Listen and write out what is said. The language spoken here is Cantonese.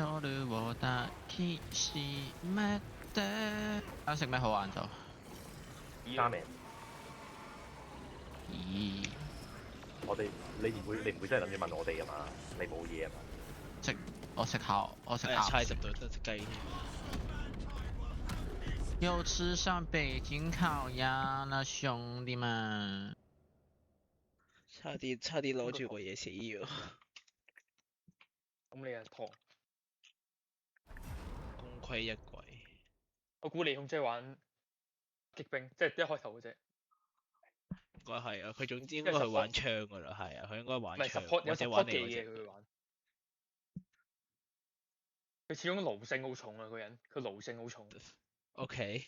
夜を抱きしめて。啱食咩好晏晝？加名，咦？你唔會真係諗住問我哋㗎嘛？你冇嘢啊嘛？我食烤，我食差10鴨。度得隻雞添。又吃上北京烤鴨啦，兄弟們！差啲攞住個嘢死咗。咁你啊糖，功虧一簣。我估你控即係玩擊兵，即係一開頭嗰隻。應該係啊，佢總之應該係玩槍㗎啦，係啊，佢應該玩唔係槍 support 有或者玩 support 你嗰隻。技嘅佢會玩。佢始終奴性好重啊，個人佢奴性好重。 OK。